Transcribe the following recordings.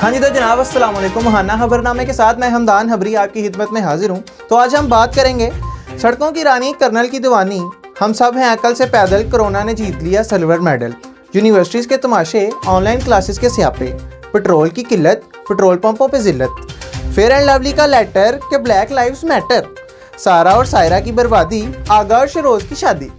हाँ जी तो जनाब अस्सलाम वालेकुम। महाना खबरनामे के साथ मैं हमदान हबरी आपकी खिदमत में हाजिर हूँ। तो आज हम बात करेंगे सड़कों की रानी कर्नल की दीवानी, हम सब हैं अकल से पैदल, कोरोना ने जीत लिया सिल्वर मेडल, यूनिवर्सिटीज़ के तमाशे, ऑनलाइन क्लासेस के स्यापे, पेट्रोल की किल्लत, पेट्रोल पंपों पे जिल्लत, फेयर एंड लवली का लेटर के ब्लैक लाइव्स मैटर, सारा और सायरा की बर्बादी, आगा और शरोज की शादी।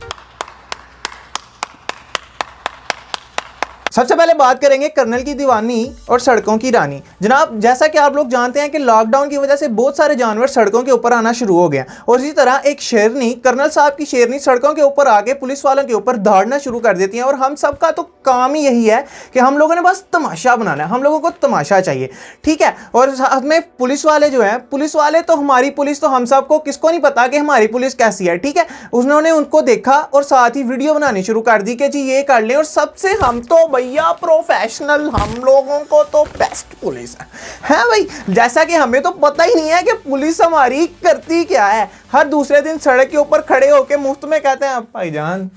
सबसे पहले बात करेंगे कर्नल की दीवानी और सड़कों की रानी। जनाब जैसा कि आप लोग जानते हैं कि लॉकडाउन की वजह से बहुत सारे जानवर सड़कों के ऊपर आना शुरू हो गए और इसी तरह एक शेरनी, कर्नल साहब की शेरनी सड़कों के ऊपर आके पुलिस वालों के ऊपर दौड़ना शुरू कर देती हैं। और हम सब का तो काम ही यही है कि हम लोगों ने बस तमाशा बनाना है, हम लोगों को तमाशा चाहिए, ठीक है। और साथ में पुलिस वाले जो हैं, पुलिस वाले तो हमारी पुलिस तो हम सबको किसको नहीं पता कि हमारी पुलिस कैसी है, ठीक है। उन्होंने उनको देखा और साथ ही वीडियो बनानी शुरू कर दी कि जी ये कर लें। और सबसे हम तो भैया प्रोफेशनल, हम लोगों को तो बेस्ट पुलिस है भाई। जैसा कि हमें तो पता ही नहीं है कि पुलिस हमारी करती क्या है। हर दूसरे दिन सड़क के ऊपर खड़े होकर मुफ्त में कहते हैं भाईजान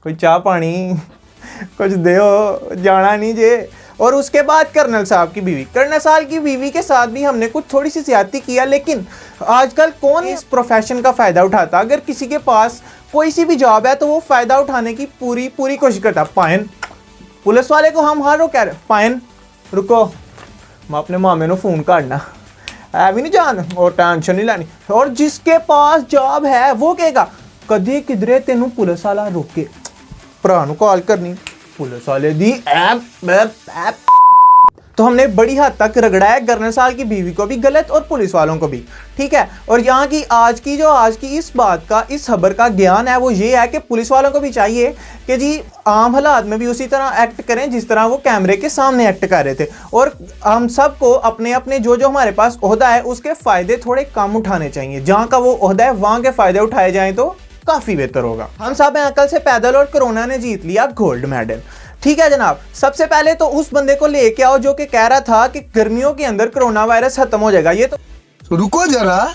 कोई चाय पानी कुछ दो, जाना नहीं जे। और उसके बाद कर्नल साहब की बीवी, कर्नल साहब की बीवी के साथ भी हमने कुछ थोड़ी सी ज्यादती किया। लेकिन आजकल कौन इस प्रोफेशन का फ़ायदा उठाता? अगर किसी के पास कोई सी भी जॉब है तो वो फ़ायदा उठाने की पूरी कोशिश करता। पायन पुलिस वाले को हम हर कह रहे पायन रुको, मैं अपने मामे को फ़ोन करना है भी नहीं जान और टेंशन नहीं लेनी। और जिसके पास जॉब है वो कहेगा कदे किधरे तेनू पुलिस वाला रोके, भरा कॉल करनी, पुलिस वाले दी ऐप। तो हमने बड़ी हद तक रगड़ा है कर्नल साहब की बीवी को भी गलत और पुलिस वालों को भी, ठीक है। और यहाँ की आज की इस बात का, इस खबर का ज्ञान है वो ये है कि पुलिस वालों को भी चाहिए कि जी आम हालात में भी उसी तरह एक्ट करें जिस तरह वो कैमरे के सामने एक्ट कर रहे थे। और हम सबको अपने अपने जो हमारे पास ओहदा है उसके फ़ायदे थोड़े कम उठाने चाहिए। जहाँ का वो ओहदा है वहाँ के फ़ायदे उठाए जाएँ तो काफ़ी बेहतर होगा। हम सब हैं अकल से पैदल और कोरोना ने जीत लिया गोल्ड मेडल, ठीक है जनाब। सबसे पहले तो उस बंदे को लेके आओ जो कि कह रहा था कि गर्मियों के अंदर कोरोना वायरस खत्म हो जाएगा। ये तो रुको जरा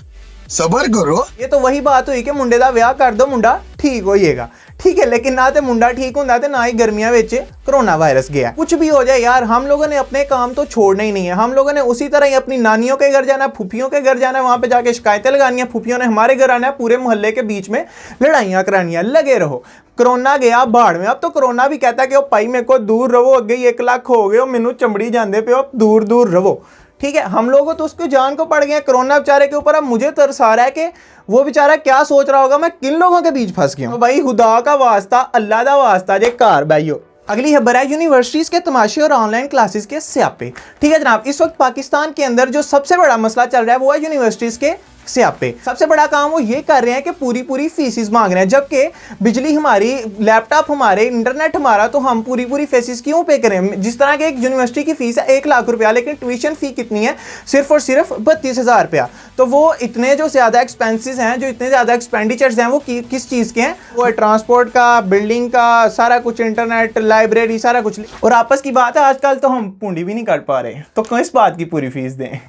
सबर करो, ये तो वही बात हुई कि मुंडे दा ब्याह कर दो मुंडा ठीक हो जाएगा, ठीक है। लेकिन ना तो मुंडा ठीक होंदा ते ना ही गर्मियां विच कोरोना वायरस गया। कुछ भी हो जाए यार, हम लोगों ने अपने काम तो छोड़ना ही नहीं है। हम लोगों ने उसी तरह ही अपनी नानियों के घर जाना, फूफियों के घर जाना, वहां पे जाके शिकायतें लगानी है, फूफियों ने हमारे घर आना है, पूरे मोहल्ले के बीच में लड़ाइयां करानी है। लगे रहो। कोरोना गया बाढ़ में। अब तो कोरोना भी कहता है कि भाई मेरे को दूर रहो, अगे ही 1 लाख हो गए, मैनू चमड़ी जाते पे हो, दूर दूर रहो, ठीक है। हम लोग तो उसको जान को पड़ गए कोरोना बेचारे के ऊपर। अब मुझे तरस आ रहा है कि वो बेचारा क्या सोच रहा होगा, मैं किन लोगों के बीच फंस गया हूं। भाई खुदा का वास्ता, अल्लाह का वास्ता जे कार बैयो। अगली खबर है यूनिवर्सिटीज़ के तमाशे और ऑनलाइन क्लासेस के स्यापे, ठीक है जनाब। इस वक्त पाकिस्तान के अंदर जो सबसे बड़ा मसला चल रहा है वो है यूनिवर्सिटीज़ के स्यापे। सबसे बड़ा काम वो ये कर रहे हैं कि पूरी फीसिस मांग रहे हैं, जबकि बिजली हमारी, लैपटॉप हमारे, इंटरनेट हमारा, तो हम पूरी फीसिस क्यों पे करें? जिस तरह के एक यूनिवर्सिटी की फीस है 1 लाख रुपया, लेकिन ट्यूशन फी कितनी है? सिर्फ और सिर्फ 32,000 रुपया। तो वो इतने जो ज़्यादा एक्सपेंसेस हैं, जो इतने ज़्यादा एक्सपेंडिचर्स हैं, वो किस चीज़ के हैं? वो है ट्रांसपोर्ट का, बिल्डिंग का, सारा कुछ, इंटरनेट, लाइब्रेरी, सारा कुछ। और आपस की बात है आजकल तो हम पूंडी भी नहीं कर पा रहे, तो किस बात की पूरी फीस दें?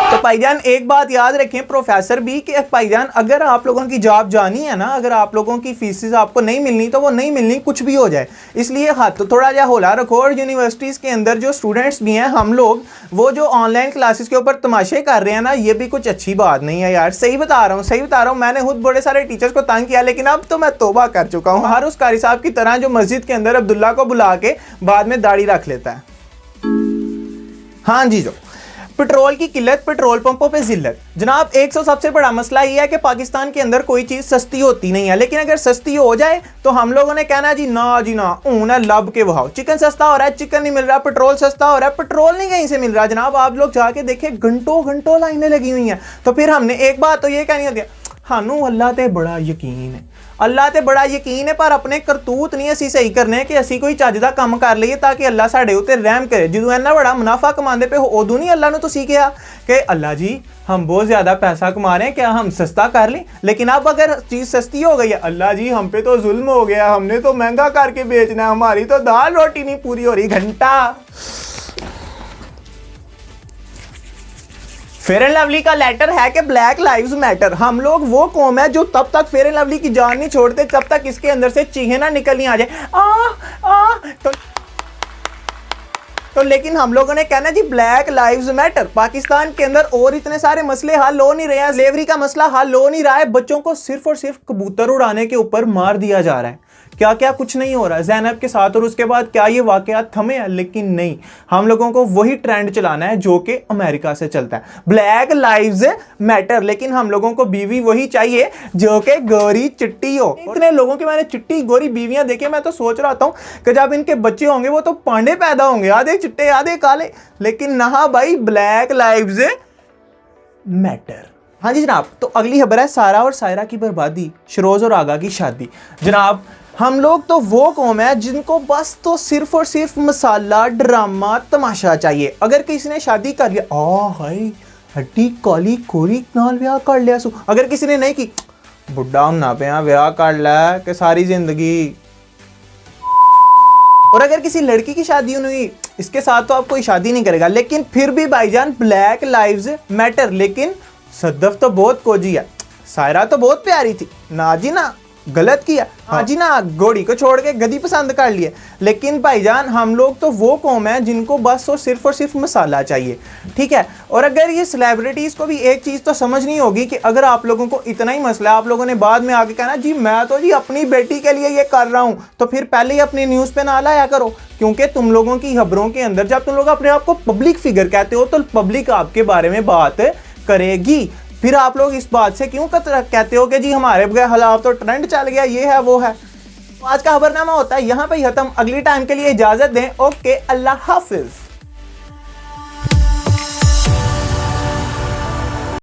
तो भाईजान एक बात याद रखें, प्रोफेसर भी, कि भाईजान अगर आप लोगों की जॉब जानी है ना, अगर आप लोगों की फीसेस आपको नहीं मिलनी तो वो नहीं मिलनी, कुछ भी हो जाए। इसलिए हाथ तो थोड़ा जा होला रखो। और यूनिवर्सिटीज़ के अंदर जो स्टूडेंट्स भी हैं, हम लोग, वो जो ऑनलाइन क्लासेस के ऊपर तमाशे कर रहे हैं ना, ये भी कुछ अच्छी बात नहीं है यार। सही बता रहा हूँ। मैंने खुद बड़े सारे टीचर्स को तंग किया, लेकिन अब तो मैं तौबा कर चुका हूँ। हर उस कारी साहब की तरह जो मस्जिद के अंदर अब्दुल्ला को बुला के बाद में दाढ़ी रख लेता है। हाँ जी, जो पेट्रोल की किल्लत, पेट्रोल पंपों पे जिल्लत। जनाब एक सबसे बड़ा मसला ये है कि पाकिस्तान के अंदर कोई चीज़ सस्ती होती नहीं है, लेकिन अगर सस्ती हो जाए तो हम लोगों ने कहना जी ना ऊन है लब के बहाव। चिकन सस्ता हो रहा है, चिकन नहीं मिल रहा। पेट्रोल सस्ता हो रहा है, पेट्रोल नहीं कहीं से मिल रहा। जनाब आप लोग जाके देखें, घंटों लाइनें लगी हुई हैं। तो फिर हमने एक बात तो ये कहनी होती है, सानू अल्लाह ते बड़ा यकीन है, अल्लाह ते बड़ा यकीन है, पर अपने करतूत नहीं असी सही करने कि असी कोई चज दा काम कर लईए ताकि अल्लाह साडे उत्ते रहम करे। जो इन्ना बड़ा मुनाफा कमाते पे उदों नहीं अल्लाह ने तुसीं कहा कि अल्लाह जी हम बहुत ज़्यादा पैसा कमा रहे हैं, क्या हम सस्ता कर लें? लेकिन अब अगर चीज़ सस्ती हो गई है, अल्लाह जी हम पे तो जुल्म हो गया, हमने तो महंगा करके बेचना है, हमारी तो दाल रोटी नहीं पूरी हो रही। घंटा फेयर एंड लवली का लेटर है कि ब्लैक लाइव्स मैटर। हम लोग वो कौम है जो तब तक फेयर एंड लवली की जान नहीं छोड़ते तब तक इसके अंदर से चीखें ना निकलनी आ जाए। तो तो लेकिन हम लोगों ने कहना जी ब्लैक लाइव्स मैटर। पाकिस्तान के अंदर और इतने सारे मसले हल हो नहीं रहे हैं, स्लेवरी का मसला हल हो नहीं रहा है, बच्चों को सिर्फ और सिर्फ कबूतर उड़ाने के ऊपर मार दिया जा रहा है, क्या क्या कुछ नहीं हो रहा है ज़ैनब के साथ, और उसके बाद क्या ये वाकयात थमे हैं? लेकिन नहीं, हम लोगों को वही ट्रेंड चलाना है जो कि अमेरिका से चलता है, ब्लैक लाइव्स मैटर। लेकिन हम लोगों को बीवी वही चाहिए जो कि गोरी चिट्टी हो। इतने लोगों के मैंने चिट्टी गोरी बीवियां देखे, मैं तो सोच रहा हूँ कि जब इनके बच्चे होंगे वो तो पांडे पैदा होंगे, आधे चिट्टे आधे काले। लेकिन ना भाई, ब्लैक लाइव्स मैटर। हाँ जी जनाब, तो अगली खबर है सारा और सायरा की बर्बादी, शरोज और आगा की शादी। जनाब हम लोग तो वो कौम है जिनको बस तो सिर्फ और सिर्फ मसाला, ड्रामा, तमाशा चाहिए। अगर किसी ने शादी कर लिया, हाय हड्डी काली कोरी नाल ब्याह कर लिया सू। अगर किसी ने नहीं की, बुढ़ा होना पे ब्याह कर ला के सारी जिंदगी। और अगर किसी लड़की की शादी हुई, इसके साथ तो आप कोई शादी नहीं करेगा। लेकिन फिर भी भाईजान ब्लैक लाइव्स मैटर। लेकिन सद्दफ तो बहुत कोजी है, सायरा तो बहुत प्यारी थी, ना जी ना, गलत किया, हाँ जी ना, घोड़ी को छोड़ के गधी पसंद कर लिए। लेकिन भाईजान हम लोग तो वो कौम है जिनको बस और सिर्फ मसाला चाहिए, ठीक है। और अगर ये सेलिब्रिटीज़ को भी एक चीज़ तो समझ नहीं होगी कि अगर आप लोगों को इतना ही मसला है, आप लोगों ने बाद में आके कहना जी मैं तो जी अपनी बेटी के लिए ये कर रहा हूँ, तो फिर पहले ही अपनी न्यूज़ पे ना लाया करो। क्योंकि तुम लोगों की खबरों के अंदर जब तुम लोग अपने आप को पब्लिक फिगर कहते हो तो पब्लिक आपके बारे में बात करेगी। फिर आप लोग इस बात से क्यों कहते हो कि जी हमारे खिलाफ तो ट्रेंड चल गया, ये है वो है। तो आज का खबरनामा होता है यहाँ पे खत्म। अगली टाइम के लिए इजाजत दें। ओके, अल्लाह हाफिज।